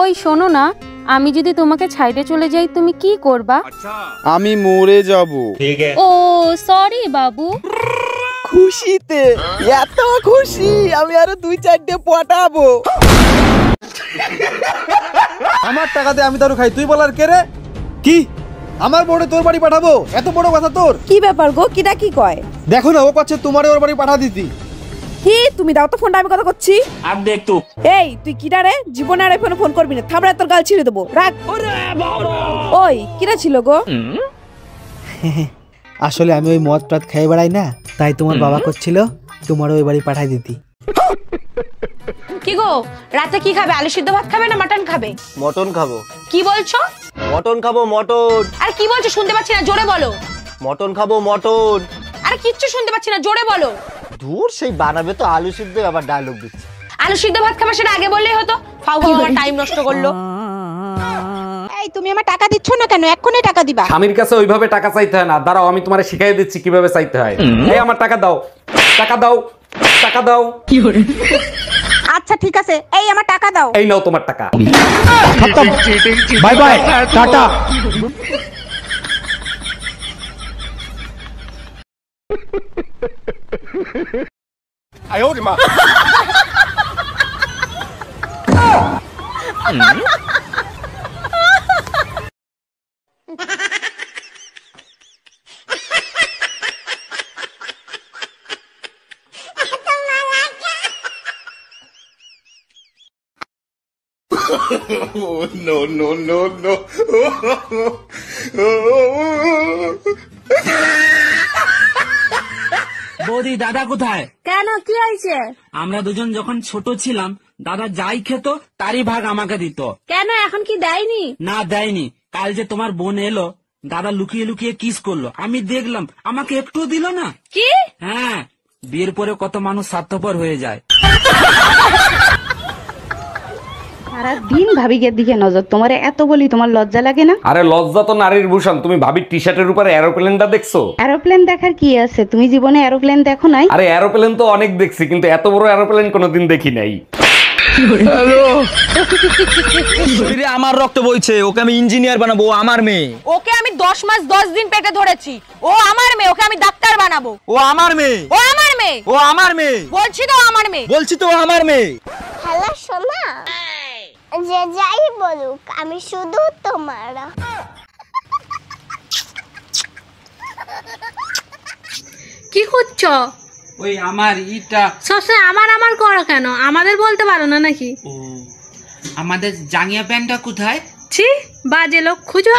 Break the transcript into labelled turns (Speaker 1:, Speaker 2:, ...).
Speaker 1: ওই শোনো না, আমি যদি তোমাকে ছাইড়ে চলে যাই তুমি কি করবা?
Speaker 2: আমি মরে যাব।
Speaker 1: ও সরি বাবু।
Speaker 3: খুশিতে এত খুশি আমি আরো 2-4টে পটাবো।
Speaker 4: আমার টাকাতে আমি দারু খাই, তুই বলার কে রে? কি আমার বড়ে তোর বাড়ি পাঠাবো? এত বড় কথা তোর?
Speaker 3: কি ব্যাপার গো, কিটা কি কয়?
Speaker 4: দেখো না ও পাচ্ছে তোমারে ওর বাড়ি পাঠা দিতি।
Speaker 3: কি তুমি দাও তো ফোনটা, আমি কথা করছি।
Speaker 5: আর দেখ তো
Speaker 3: এই তুই কিটা রে? জীবনে আর ফোন করবি না, থাবড়া তোর গাল ছিঁড়ে দেবো, রাখ। ওই কিটা ছিল গো?
Speaker 4: আসলে আমি ওই মদ টদ খেয়ে বেড়াই না, তাই তোমার বাবা করছিল তোমার ওই বাড়ি পাঠাই দিতি।
Speaker 6: কি গো, রাতে কি খাবে? আলু সিদ্ধ ভাত খাবে না মাটন খাবে?
Speaker 7: মটন খাবো।
Speaker 6: কি বলছো?
Speaker 7: মটন খাবো, মটন।
Speaker 6: আর কি বলছো শুনতে পাচ্ছি না, জোরে বলো।
Speaker 7: মটন খাবো, মটন।
Speaker 6: আর কিচ্ছু শুনতে পাচ্ছি না, জোরে বলো।
Speaker 7: দূর সেই বানাবে তো আলু সিদ্ধ, আবার ডায়লগ দিচ্ছে।
Speaker 6: আলু সিদ্ধ ভাত খাবে সেটা আগে বললেই হতো, ফাউ ফাউ আমার টাইম নষ্ট করলো।
Speaker 8: এই তুমি আমার টাকা দিচ্ছ না কেন? এক্ষুনি টাকা দিবা।
Speaker 9: স্বামীর কাছে ওইভাবে টাকা চাইতে হয় না, দাঁড়াও আমি তোমারে শিখাই দিচ্ছি কিভাবে চাইতে হয়। এই আমার টাকা দাও, টাকা দাও, টাকা দাও।
Speaker 8: আচ্ছা ঠিক আছে, এই আমার টাকা দাও।
Speaker 9: এই নাও তোমার টাকা।
Speaker 4: Bye bye, tata.
Speaker 5: বৌদি দাদা কোথায়?
Speaker 6: কেন কি হয়েছে?
Speaker 5: আমরা দুজন যখন ছোট ছিলাম দাদা যাই খেত তারই ভাগ আমাকে দিত।
Speaker 6: কেন এখন কি দেয়নি?
Speaker 5: না দেয়নি। কাল যে তোমার বোন এলো, দাদা লুকিয়ে লুকিয়ে কিস করলো, আমি দেখলাম, আমাকে একটু দিল না।
Speaker 6: কি?
Speaker 5: হ্যাঁ, বিয়ের পরে কত মানুষ স্বার্থপর হয়ে যায়।
Speaker 10: সারাদিন ভাবিকের দিকে নজর, তোমারে এত বলি তোমার লজ্জা লাগে না?
Speaker 9: আরে লজ্জা তো নারীর ভূষণ। তুমি ভাবির টি শার্টের উপরে এরোপ্লেনটা দেখছো?
Speaker 10: এরোপ্লেন দেখার কি আছে? তুমি জীবনে এরোপ্লেন দেখো নাই?
Speaker 9: আরে এরোপ্লেন তো অনেক দেখছি, কিন্তু এত বড় এরোপ্লেন কোনোদিন দেখি নাই।
Speaker 7: আমার রক্ত বইছে, ওকে আমি ইঞ্জিনিয়ার বানাবো, ও আমার মেয়ে।
Speaker 6: ওকে আমি 10 মাস 10 দিন পেটে ধরেছি, ও আমার মেয়ে, ওকে আমি ডাক্তার বানাবো।
Speaker 7: ও আমার মেয়ে।
Speaker 6: ও আমার মেয়ে।
Speaker 7: ও আমার মেয়ে।
Speaker 6: বলছি তো আমার মেয়ে।
Speaker 7: বলছি তো আমার মেয়ে।
Speaker 11: হ্যালো সোনা, যে যাই বলুক আমি শুধু তোমার।
Speaker 1: কি করছো?
Speaker 5: ওই আমার ইটা
Speaker 1: সবসময় আমার আমার করো কেন? আমাদের বলতে পারো না নাকি?
Speaker 5: ও আমাদের জাঙ্গিয়া প্যান্টটা কোথায়?
Speaker 1: ছি, বাজে লোক খুঁজো।